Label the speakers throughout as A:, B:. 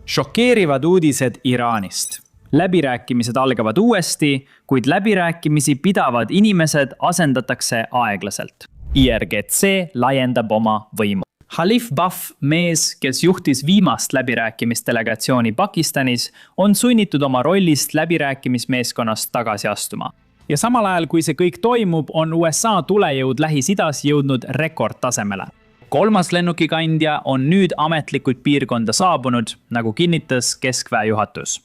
A: Šokeerivad uudised Iraanist. Läbirääkimised algavad uuesti, kuid läbirääkimisi pidavad inimesed asendatakse aeglaselt. IRGC laiendab oma võimu. Khalif Baff, mees, kes juhtis viimast läbirääkimisdelegatsiooni Pakistanis, on sunnitud oma rollist läbirääkimismeeskonnast tagasi astuma. Ja samal ajal, kui see kõik toimub, on USA tulejõud Lähis-Idas jõudnud rekordtasemele. 3. lennukikandja on nüüd ametlikult piirkonda saabunud, nagu kinnitas Keskväe juhatus.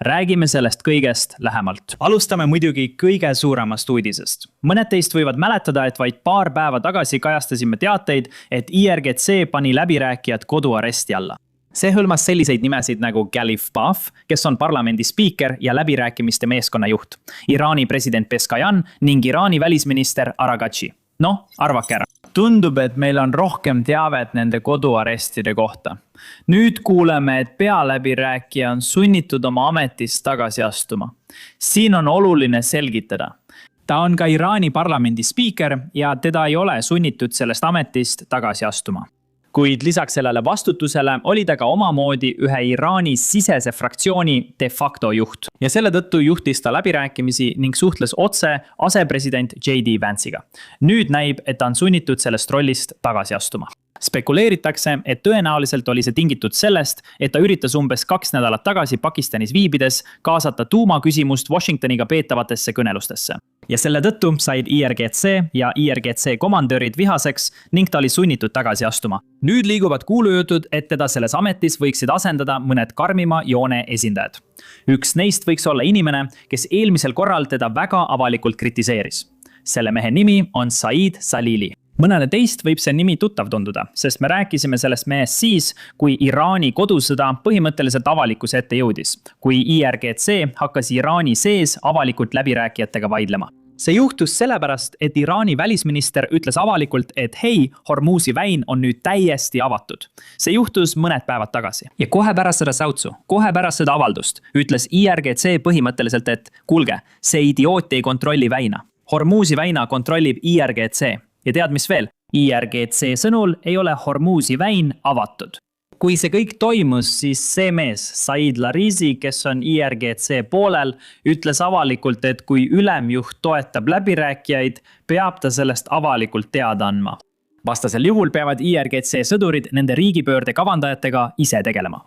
A: Räägime sellest kõigest lähemalt. Alustame muidugi kõige suuremast uudisest. Mõned teist võivad mäletada, et vaid paar päeva tagasi kajastasime teateid, et IRGC pani läbirääkijad koduaresti alla. See hõlmas selliseid nimesid nagu Khalif Baff, kes on parlamendi spiiker ja läbirääkimiste meeskonna juht, Iraani president Pezeshkian ning Iraani välisminister Araghchi. Arvake ära. Tundub, et meil on rohkem teavet nende koduarestide kohta. Nüüd kuuleme, et pealäbirääkija on sunnitud oma ametist tagasi astuma. Siin on oluline selgitada. Ta on ka Iraani parlamendi spiiker ja teda ei ole sunnitud sellest ametist tagasi astuma. Kuid lisaks sellele vastutusele oli ta ka omamoodi ühe Iraani sisese fraktsiooni de facto juht. Ja selle tõttu juhtis ta läbirääkimisi ning suhtles otse asepresident J.D. Vance'iga. Nüüd näib, et ta on sunnitud sellest rollist tagasi astuma. Spekuleeritakse, et tõenäoliselt oli see tingitud sellest, et ta üritas umbes 2 nädalat tagasi Pakistanis viibides kaasata tuumaküsimust Washingtoniga peetavatesse kõnelustesse. Ja selle tõttu said IRGC ja IRGC komandörid vihaseks ning ta oli sunnitud tagasi astuma. Nüüd liiguvad kuulujutud, et teda selles ametis võiksid asendada mõned karmima joone esindajad. Üks neist võiks olla inimene, kes eelmisel korral teda väga avalikult kritiseeris. Selle mehe nimi on Said Salili. Mõnele teist võib see nimi tuttav tunduda, sest me rääkisime sellest mehest siis, kui Iraani kodusõda põhimõtteliselt avalikkuse ette jõudis, kui IRGC hakkas Iraani sees avalikult läbirääkijatega vaidlema. See juhtus sellepärast, et Iraani välisminister ütles avalikult, et hei, Hormuzi väin on nüüd täiesti avatud. See juhtus mõned päevad tagasi. Ja kohe pärast seda säutsu, kohe pärast seda avaldust, ütles IRGC põhimõtteliselt, et kuulge, see idioot ei kontrolli väina. Hormuzi väina kontrollib IRGC. Ja tead, mis veel? IRGC sõnul ei ole Hormuzi väin avatud. Kui see kõik toimus, siis see mees, Said Larizi, kes on IRGC poolel, ütles avalikult, et kui ülemjuht toetab läbirääkijaid, peab ta sellest avalikult teada andma. Vastasel juhul peavad IRGC sõdurid nende riigipöörde kavandajatega ise tegelema.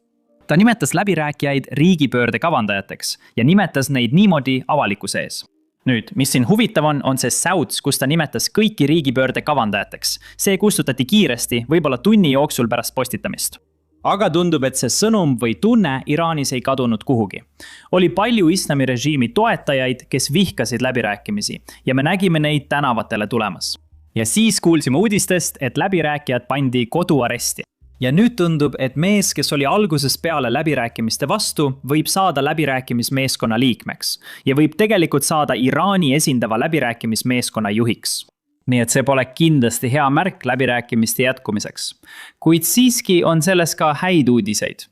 A: Ta nimetas läbirääkijaid riigipöörde kavandajateks ja nimetas neid niimoodi avalikkuse ees. Nüüd, mis siin huvitav on see säuts, kus ta nimetas kõiki riigipöörde kavandajateks. See kustutati kiiresti, võib-olla tunni jooksul pärast postitamist. Aga tundub, et see sõnum või tunne Iraanis ei kadunud kuhugi. Oli palju islamirežiimi toetajaid, kes vihkasid läbirääkimisi ja me nägime neid tänavatele tulemas. Ja siis kuulsime uudistest, et läbirääkijad pandi koduaresti. Ja nüüd tundub, et mees, kes oli algusest peale läbirääkimiste vastu, võib saada läbirääkimismeeskonna liikmeks ja võib tegelikult saada Iraani esindava läbirääkimismeeskonna juhiks. Nii et see pole kindlasti hea märk läbirääkimiste jätkumiseks. Kuid siiski on selles ka häid uudiseid.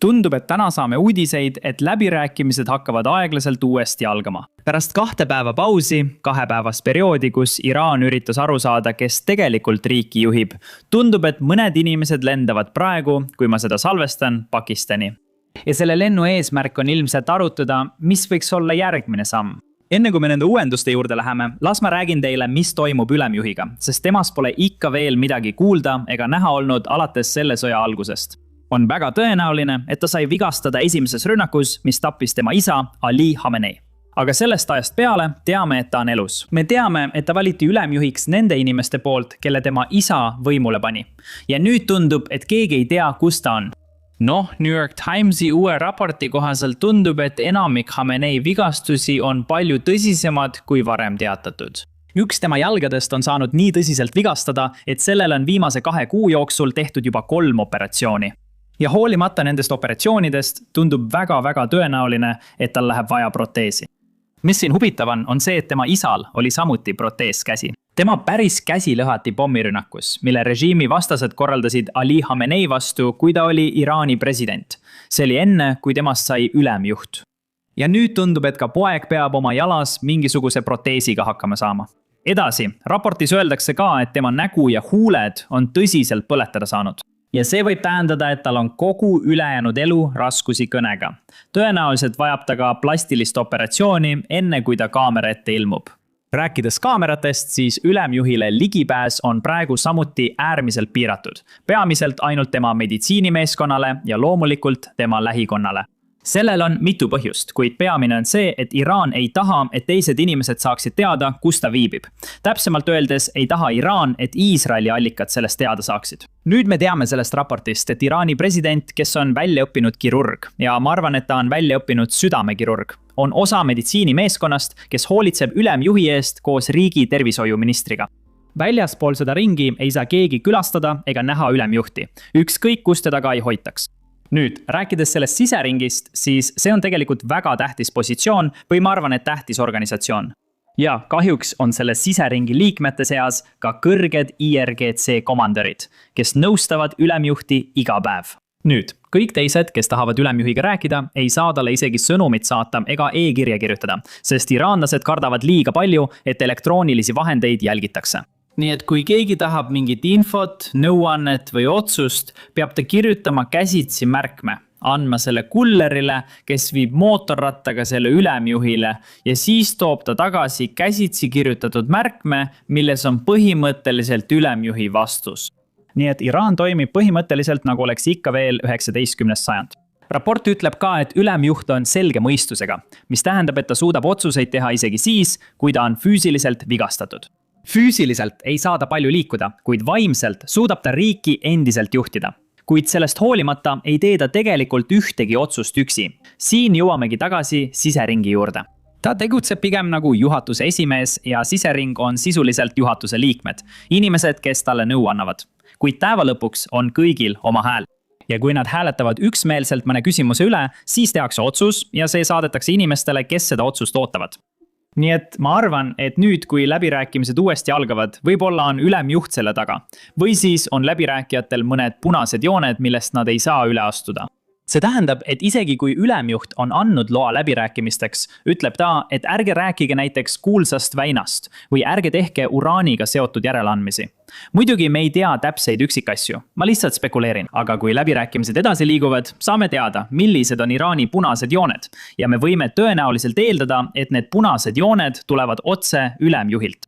A: Tundub, et täna saame uudiseid, et läbirääkimised hakkavad aeglaselt uuesti algama. Pärast 2 päeva pausi, 2 päevast perioodi, kus Iraan üritas aru saada, kes tegelikult riiki juhib, tundub, et mõned inimesed lendavad praegu, kui ma seda salvestan, Pakistani. Ja selle lennu eesmärk on ilmselt arutada, mis võiks olla järgmine samm. Enne kui me nende uuenduste juurde läheme, las ma räägin teile, mis toimub ülemjuhiga, sest temast pole ikka veel midagi kuulda ega näha olnud alates selle sõja algusest. On väga tõenäoline, et ta sai vigastada esimeses rünnakus, mis tappis tema isa Ali Khamenei. Aga sellest ajast peale teame, et ta on elus. Me teame, et ta valiti ülemjuhiks nende inimeste poolt, kelle tema isa võimule pani. Ja nüüd tundub, et keegi ei tea, kus ta on. New York Timesi uue raporti kohaselt tundub, et enamik Khamenei vigastusi on palju tõsisemad kui varem teatatud. Üks tema jalgadest on saanud nii tõsiselt vigastada, et sellele on viimase 2 kuu jooksul tehtud juba 3 operatsiooni. Ja hoolimata nendest operatsioonidest tundub väga-väga tõenäoline, et tal läheb vaja proteesi. Mis siin huvitav on see, et tema isal oli samuti proteeskäsi. Tema päris käsi lõhati pommirünnakus, mille režiimi vastased korraldasid Ali Khamenei vastu, kui ta oli Iraani president. See oli enne, kui temast sai ülemjuht. Ja nüüd tundub, et ka poeg peab oma jalas mingisuguse proteesiga hakkama saama. Edasi, raportis öeldakse ka, et tema nägu ja huuled on tõsiselt põletada saanud. ja see võib tähendada, et tal on kogu ülejäänud elu raskusi kõnega. Tõenäoliselt vajab ta ka plastilist operatsiooni, enne kui ta kaamera ette ilmub. Rääkides kaameratest, siis ülemjuhile ligipääs on praegu samuti äärmiselt piiratud. Peamiselt ainult tema meditsiinimeeskonnale ja loomulikult tema lähikonnale. Sellel on mitu põhjust, kuid peamine on see, et Iraan ei taha, et teised inimesed saaksid teada, kus ta viibib. Täpsemalt öeldes ei taha Iraan, et Iisraeli allikad sellest teada saaksid. Nüüd me teame sellest raportist, et Iraani president, kes on välja õppinud kirurg ja ma arvan, et ta on välja õppinud südamekirurg, on osa meditsiinimeeskonnast, kes hoolitseb ülemjuhi eest koos riigi tervishoiuministriga. Väljaspool seda ringi ei saa keegi külastada ega näha ülemjuhti, ükskõik kus teda ka ei hoitaks. Nüüd, rääkides sellest siseringist, siis see on tegelikult väga tähtis positsioon või ma arvan, et tähtis organisatsioon. Ja kahjuks on selle siseringi liikmete seas ka kõrged IRGC komandörid, kes nõustavad ülemjuhti iga päev. Nüüd, kõik teised, kes tahavad ülemjuhiga rääkida, ei saa talle isegi sõnumit saata ega e-kirja kirjutada, sest iraanlased kardavad liiga palju, et elektroonilisi vahendeid jälgitakse. Nii et kui keegi tahab mingit infot, nõuannet või otsust, peab ta kirjutama käsitsi märkme, andma selle kullerile, kes viib mootorrattaga selle ülemjuhile ja siis toob ta tagasi käsitsi kirjutatud märkme, milles on põhimõtteliselt ülemjuhi vastus. Nii et Iraan toimib põhimõtteliselt nagu oleks ikka veel 19. sajand. Raport ütleb ka, et ülemjuht on selge mõistusega, mis tähendab, et ta suudab otsuseid teha isegi siis, kui ta on füüsiliselt vigastatud. Füüsiliselt ei saa ta palju liikuda, kuid vaimselt suudab ta riiki endiselt juhtida. Kuid sellest hoolimata ei tee ta tegelikult ühtegi otsust üksi. Siin jõuamegi tagasi siseringi juurde. Ta tegutseb pigem nagu juhatuse esimees ja sisering on sisuliselt juhatuse liikmed, inimesed, kes talle nõu annavad. Kuid päeva lõpuks on kõigil oma hääl. Ja kui nad hääletavad üksmeelselt mõne küsimuse üle, siis tehakse otsus ja see saadetakse inimestele, kes seda otsust ootavad. Nii et ma arvan, et nüüd, kui läbirääkimised uuesti algavad, võib-olla on ülemjuht selle taga. Või siis on läbirääkijatel mõned punased jooned, millest nad ei saa üle astuda. See tähendab, et isegi kui ülemjuht on andnud loa läbirääkimisteks, ütleb ta, et ärge rääkige näiteks kuulsast väinast või ärge tehke uraaniga seotud järeleandmisi. Muidugi me ei tea täpseid üksikasju, ma lihtsalt spekuleerin, aga kui läbirääkimised edasi liiguvad, saame teada, millised on Iraani punased jooned ja me võime tõenäoliselt eeldada, et need punased jooned tulevad otse ülemjuhilt.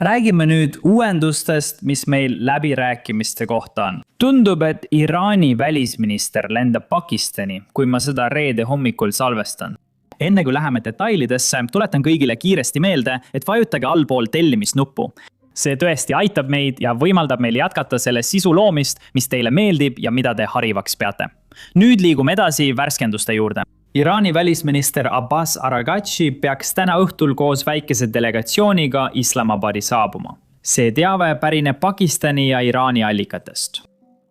A: Räägime nüüd uuendustest, mis meil läbirääkimiste kohta on. Tundub, et Iraani välisminister lendab Pakistani, kui ma seda reede hommikul salvestan. Enne kui läheme detailidesse, tuletan kõigile kiiresti meelde, et vajutage allpool tellimisnuppu. See tõesti aitab meid ja võimaldab meil jätkata selle sisu loomist, mis teile meeldib ja mida te harivaks peate. Nüüd liigume edasi värskenduste juurde. Iraani välisminister Abbas Araghchi peaks täna õhtul koos väikese delegatsiooniga Islamabadi saabuma. See teave pärineb Pakistani ja Iraani allikatest.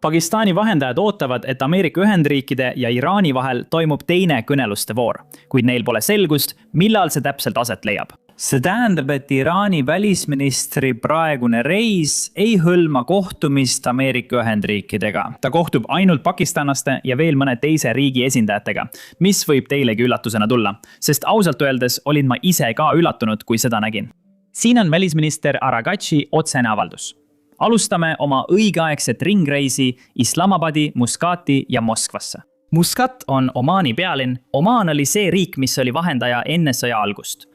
A: Pakistani vahendajad ootavad, et Ameerika Ühendriikide ja Iraani vahel toimub teine kõneluste voor, kuid neil pole selgust, millal see täpselt aset leiab. See tähendab, et Iraani välisministri praegune reis ei hõlma kohtumist Ameerika Ühendriikidega. Ta kohtub ainult pakistanlaste ja veel mõne teise riigi esindajatega, mis võib teilegi üllatusena tulla, sest ausalt öeldes olin ma ise ka üllatunud, kui seda nägin. Siin on välisminister Araghchi otsene avaldus. Alustame oma õigeaegset ringreisi Islamabadi, Muscati ja Moskvasse. Muscat on Omaani pealinn. Omaan oli see riik, mis oli vahendaja enne sõja algust.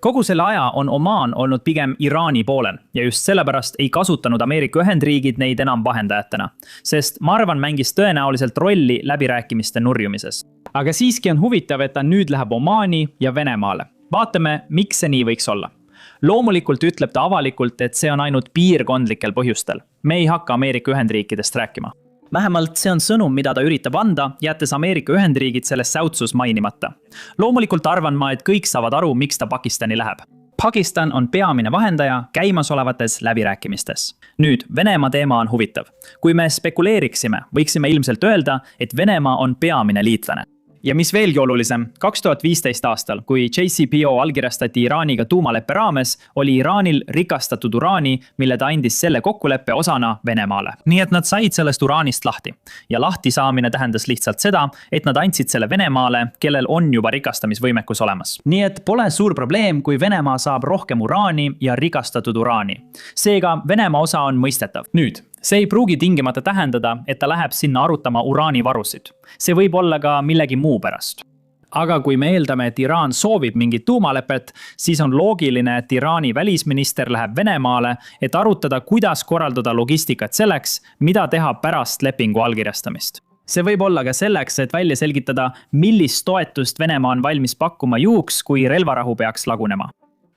A: Kogu selle aja on Omaan olnud pigem Iraani poolel ja just sellepärast ei kasutanud Ameerika Ühendriigid neid enam vahendajatena, sest Marwan mängis tõenäoliselt rolli läbirääkimiste nurjumises. Aga siiski on huvitav, et ta nüüd läheb Omaani ja Venemaale. Vaatame, miks see nii võiks olla. Loomulikult ütleb ta avalikult, et see on ainult piirkondlikel põhjustel. Me ei hakka Ameerika Ühendriikidest rääkima. Vähemalt see on sõnum, mida ta üritab anda, jättes Ameerika Ühendriigid selles säutsus mainimata. Loomulikult arvan ma, et kõik saavad aru, miks ta Pakistani läheb. Pakistan on peamine vahendaja käimasolevates läbirääkimistes. Nüüd, Venemaa teema on huvitav. Kui me spekuleeriksime, võiksime ilmselt öelda, et Venemaa on peamine liitlane. Ja mis veelgi olulisem, 2015 aastal, kui JCPO allkirjastati Iraaniga tuumaleppe raames, oli Iraanil rikastatud uraani, mille ta andis selle kokkuleppe osana Venemaale. Nii et nad said sellest uraanist lahti. Ja lahti saamine tähendas lihtsalt seda, et nad andsid selle Venemaale, kellel on juba rikastamisvõimekus olemas. Nii et pole suur probleem, kui Venemaa saab rohkem uraani ja rikastatud uraani. Seega Venemaa osa on mõistetav. Nüüd, See ei pruugi tingimata tähendada, et ta läheb sinna arutama uraanivarusid. See võib olla ka millegi muu pärast. Aga kui me eeldame, et Iraan soovib mingit tuumalepet, siis on loogiline, et Iraani välisminister läheb Venemaale, et arutada, kuidas korraldada logistikat selleks, mida teha pärast lepingu allkirjastamist. See võib olla ka selleks, et välja selgitada, millist toetust Venemaa on valmis pakkuma juhuks, kui relvarahu peaks lagunema.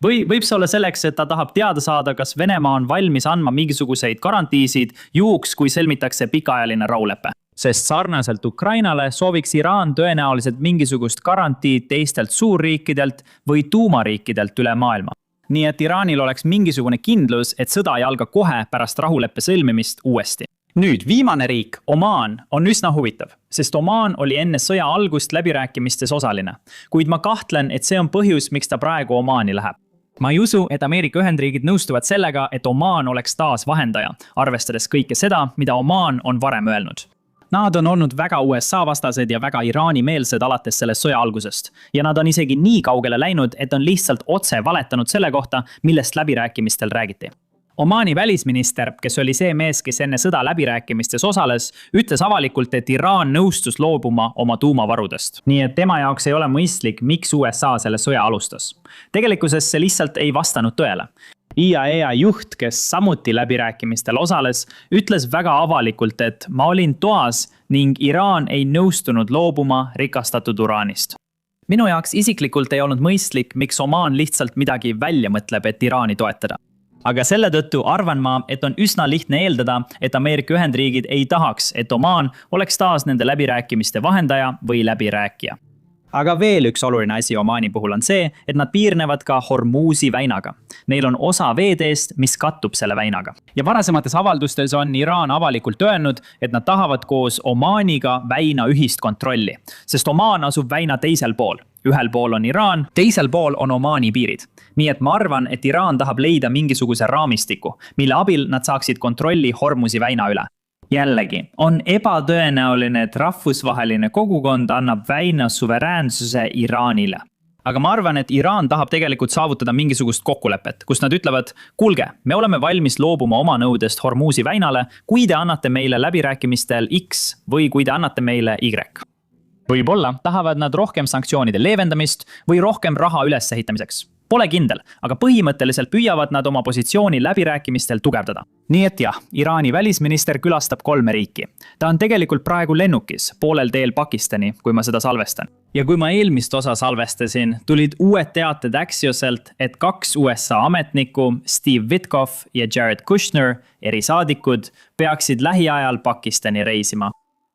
A: Või võib see olla selleks, et ta tahab teada saada, kas Venemaa on valmis andma mingisuguseid garantiisid juhuks, kui sõlmitakse pikaajaline rahulepe. Sest sarnaselt Ukrainale sooviks Iraan tõenäoliselt mingisugust garantiid teistelt suurriikidelt või tuumariikidelt üle maailma. Nii et Iraanil oleks mingisugune kindlus, et sõda ei alga kohe pärast rahuleppe sõlmimist uuesti. Nüüd viimane riik, Omaan, on üsna huvitav, sest Omaan oli enne sõja algust läbirääkimistes osaline. Kuid ma kahtlen, et see on põhjus, miks ta praegu Omaani läheb. Ma ei usu, et Ameerika Ühendriigid nõustuvad sellega, et Omaan oleks taas vahendaja, arvestades kõike seda, mida Omaan on varem öelnud. Nad on olnud väga USA-vastased ja väga Iraani-meelsed alates selle sõja algusest. Ja nad on isegi nii kaugele läinud, et on lihtsalt otse valetanud selle kohta, millest läbirääkimistel räägiti. Omaani välisminister, kes oli see mees, kes enne sõda läbirääkimistes osales, ütles avalikult, et Iraan nõustus loobuma oma tuumavarudest. Nii et tema jaoks ei ole mõistlik, miks USA selle sõja alustas. Tegelikkuses see lihtsalt ei vastanud tõele. IAEA juht, kes samuti läbirääkimistel osales, ütles väga avalikult, et ma olin toas ning Iraan ei nõustunud loobuma rikastatud uraanist. Minu jaoks isiklikult ei olnud mõistlik, miks Omaan lihtsalt midagi välja mõtleb, et Iraani toetada. Aga selle tõttu arvan ma, et on üsna lihtne eeldada, et Ameerika Ühendriigid ei tahaks, et Omaan oleks taas nende läbirääkimiste vahendaja või läbirääkija. Aga veel üks oluline asi Omaani puhul on see, et nad piirnevad ka Hormuzi väinaga. Neil on osa veeteest, mis kattub selle väinaga. Ja varasemates avaldustes on Iraan avalikult öelnud, et nad tahavad koos Omaaniga väina ühist kontrolli, sest Omaan asub väina teisel pool. Ühel pool on Iraan, teisel pool on Omaani piirid. Nii et ma arvan, et Iraan tahab leida mingisuguse raamistiku, mille abil nad saaksid kontrolli Hormuzi väina üle. Jällegi, on ebatõenäoline, et rahvusvaheline kogukond annab väina suveräänsuse Iraanile. Aga ma arvan, et Iraan tahab tegelikult saavutada mingisugust kokkulepet, kus nad ütlevad, kuulge, me oleme valmis loobuma oma nõudest Hormuzi väinale, kui te annate meile läbirääkimistel X või kui te annate meile Y. Võib-olla tahavad nad rohkem sanktsioonide leevendamist või rohkem raha ülesehitamiseks. Pole kindel, aga põhimõtteliselt püüavad nad oma positsiooni läbirääkimistel tugevdada. Nii et jah, Iraani välisminister külastab 3 riiki. Ta on tegelikult praegu lennukis, poolel teel Pakistani, kui ma seda salvestan. Ja kui ma eelmist osa salvestasin, tulid uued teated Axioselt, et 2 USA ametnikku, Steve Witkoff ja Jared Kushner, erisaadikud, peaksid lähiajal Pakistani reisima.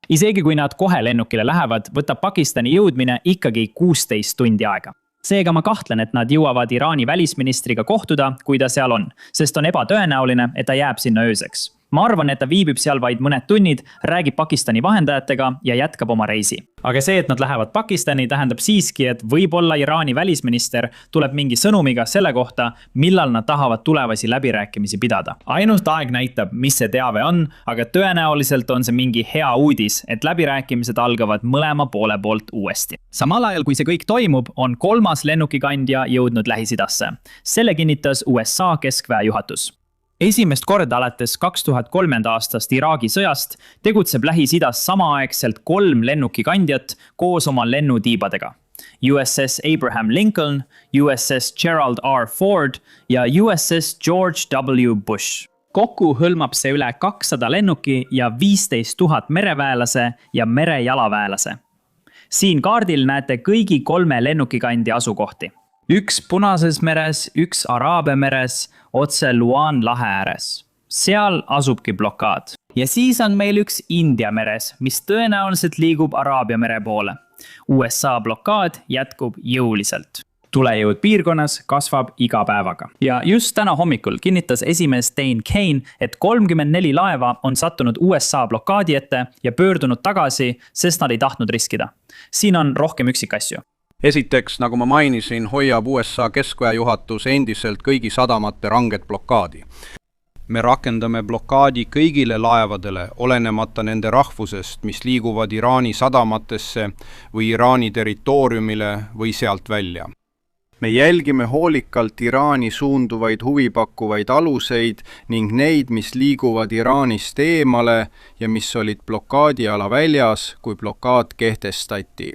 A: Isegi kui nad kohe lennukile lähevad, võtab Pakistani jõudmine ikkagi 16 tundi aega. Seega ma kahtlen, et nad jõuavad Iraani välisministriga kohtuda, kui ta seal on, sest on ebatõenäoline, et ta jääb sinna ööseks. Ma arvan, et ta viibib seal vaid mõned tunnid, räägib Pakistani vahendajatega ja jätkab oma reisi. Aga see, et nad lähevad Pakistani, tähendab siiski, et võib-olla Iraani välisminister tuleb mingi sõnumiga selle kohta, millal nad tahavad tulevasi läbirääkimisi pidada. Ainult aeg näitab, mis see teave on, aga tõenäoliselt on see mingi hea uudis, et läbirääkimised algavad mõlema poole poolt uuesti. Samal ajal, kui see kõik toimub, on 3. lennukikandja jõudnud Lähis-Idasse. Selle kinnitas USA keskväe juhatus. Esimest korda alates 2003. aastast Iraagi sõjast tegutseb Lähis-Idas samaaegselt 3 lennukikandjat koos oma lennutiibadega. USS Abraham Lincoln, USS Gerald R. Ford ja USS George W. Bush. Kokku hõlmab see üle 200 lennuki ja 15 000 mereväelase ja merejalaväelase. Siin kaardil näete kõigi 3 lennukikandja asukohti. 1 Punases meres, 1 Araabia meres, otse Luan lahe ääres. Seal asubki blokaad. Ja siis on meil 1 India meres, mis tõenäoliselt liigub Araabia mere poole. USA blokaad jätkub jõuliselt. Tulejõud piirkonnas kasvab iga päevaga. Ja just täna hommikul kinnitas esimees Dane Kane, et 34 laeva on sattunud USA blokaadi ette ja pöördunud tagasi, sest nad ei tahtnud riskida. Siin on rohkem üksikasju.
B: Esiteks, nagu ma mainisin, hoiab USA keskväe juhatus endiselt kõigi sadamate ranget blokaadi. Me rakendame blokaadi kõigile laevadele, olenemata nende rahvusest, mis liiguvad Iraani sadamatesse või Iraani territooriumile või sealt välja. me jälgime hoolikalt Iraani suunduvaid huvipakkuvaid aluseid ning neid, mis liiguvad Iraanist eemale ja mis olid blokaadiala väljas, kui blokaad kehtestati.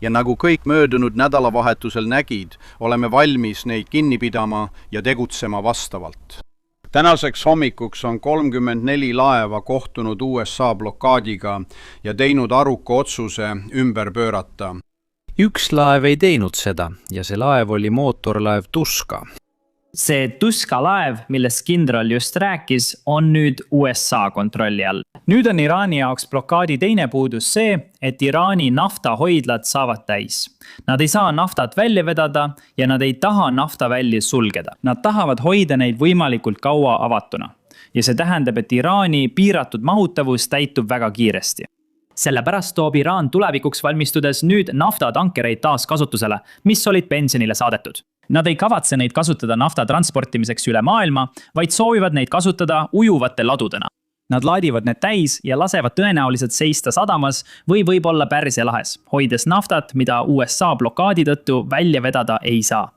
B: Ja nagu kõik möödunud nädalavahetusel nägid, oleme valmis neid kinni pidama ja tegutsema vastavalt. Tänaseks hommikuks on 34 laeva kohtunud USA blokaadiga ja teinud aruka otsuse ümber pöörata.
C: Üks laev ei teinud seda ja see laev oli mootorlaev Tuska.
A: See Tuska laev, millest kindral just rääkis, on nüüd USA kontrolli all. Nüüd on Iraani jaoks blokaadi teine puudus see, et Iraani naftahoidlad saavad täis. Nad ei saa naftat välja vedada ja nad ei taha naftavälli sulgeda. Nad tahavad hoida neid võimalikult kaua avatuna. Ja see tähendab, et Iraani piiratud mahutavus täitub väga kiiresti. Sellepärast toob Iraan tulevikuks valmistudes nüüd naftatankereid taas kasutusele, mis olid pensionile saadetud. Nad ei kavatse neid kasutada nafta transportimiseks üle maailma, vaid soovivad neid kasutada ujuvate ladudena. Nad laadivad need täis ja lasevad tõenäoliselt seista sadamas või võib-olla Pärsia lahes, hoides naftat, mida USA blokaadi tõttu välja vedada ei saa.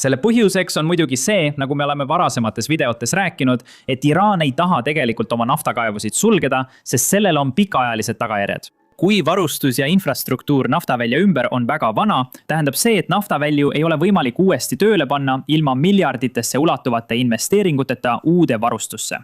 A: Selle põhjuseks on muidugi see, nagu me oleme varasemates videotes rääkinud, et Iraan ei taha tegelikult oma naftakaevusid sulgeda, sest sellel on pikaajalised tagajärjed. Kui varustus ja infrastruktuur naftavälja ümber on väga vana, tähendab see, et naftavälju ei ole võimalik uuesti tööle panna ilma miljarditesse ulatuvate investeeringuteta uude varustusse.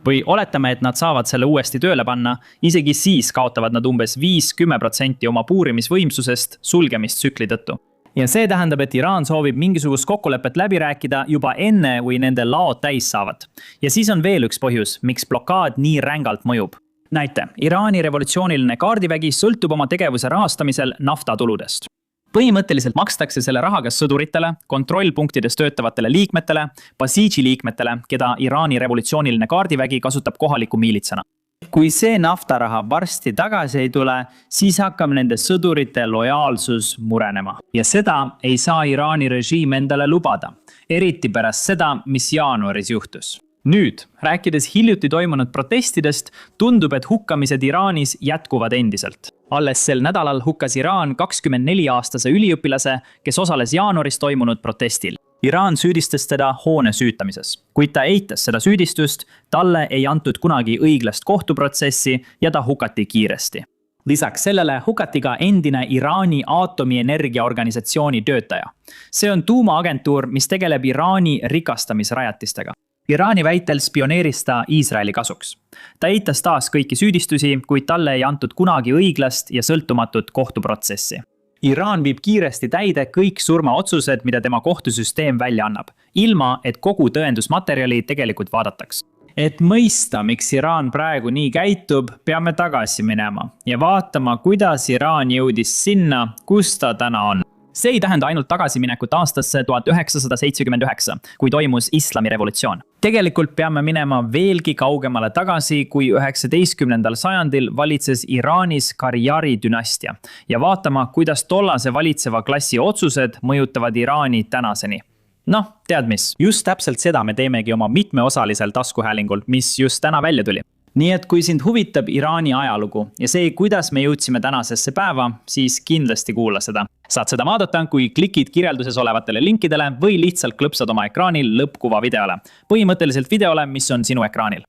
A: Või oletame, et nad saavad selle uuesti tööle panna, isegi siis kaotavad nad umbes 5-10% oma puurimisvõimsusest sulgemistsükli tõttu. Ja see tähendab, et Iraan soovib mingisugust kokkulepet läbi rääkida juba enne, kui nende laod täis saavad. Ja siis on veel üks põhjus, miks blokaad nii rängalt mõjub. Näite, Iraani revolutsiooniline kaardivägi sõltub oma tegevuse rahastamisel naftatuludest. Põhimõtteliselt makstakse selle raha kas sõduritele, kontrollpunktides töötavatele liikmetele, Basiji liikmetele, keda Iraani revolutsiooniline kaardivägi kasutab kohaliku miilitsana. Kui see naftaraha varsti tagasi ei tule, siis hakkab nende sõdurite lojaalsus murenema. Ja seda ei saa Iraani režiim endale lubada, eriti pärast seda, mis jaanuaris juhtus. Nüüd, rääkides hiljuti toimunud protestidest, tundub, et hukkamised Iraanis jätkuvad endiselt. Alles sel nädalal hukkas Iraan 24-aastase üliõpilase, kes osales jaanuaris toimunud protestil. Iraan süüdistas teda hoone süütamises. Kuid ta eitas seda süüdistust, talle ei antud kunagi õiglast kohtuprotsessi ja ta hukati kiiresti. Lisaks sellele hukati ka endine Iraani aatomienergiaorganisatsiooni töötaja. See on tuumaagentuur, mis tegeleb Iraani rikastamisrajatistega. Iraani väitel spioneeris ta Iisraeli kasuks. Ta eitas taas kõiki süüdistusi, kuid talle ei antud kunagi õiglast ja sõltumatut kohtuprotsessi. Iraan viib kiiresti täide kõik surmaotsused, mida tema kohtusüsteem välja annab, ilma et kogu tõendusmaterjali tegelikult vaadataks. Et mõista, miks Iraan praegu nii käitub, peame tagasi minema ja vaatama, kuidas Iraan jõudis sinna, kus ta täna on. See ei tähenda ainult tagasiminekut aastasse 1979, kui toimus islamirevolutsioon. Tegelikult peame minema veelgi kaugemale tagasi, kui 19. sajandil valitses Iraanis Karjari dünastia ja vaatama, kuidas tollase valitseva klassi otsused mõjutavad Iraani tänaseni. Noh, tead mis, just täpselt seda me teemegi oma mitmeosalisel taskuhäälingul, mis just täna välja tuli. Nii et kui sind huvitab Iraani ajalugu ja see, kuidas me jõudsime tänasesse päeva, siis kindlasti kuula seda. Saad seda vaadata, kui klikid kirjelduses olevatele linkidele või lihtsalt klõpsad oma ekraanil lõppkuva videole. Põhimõtteliselt videole, mis on sinu ekraanil.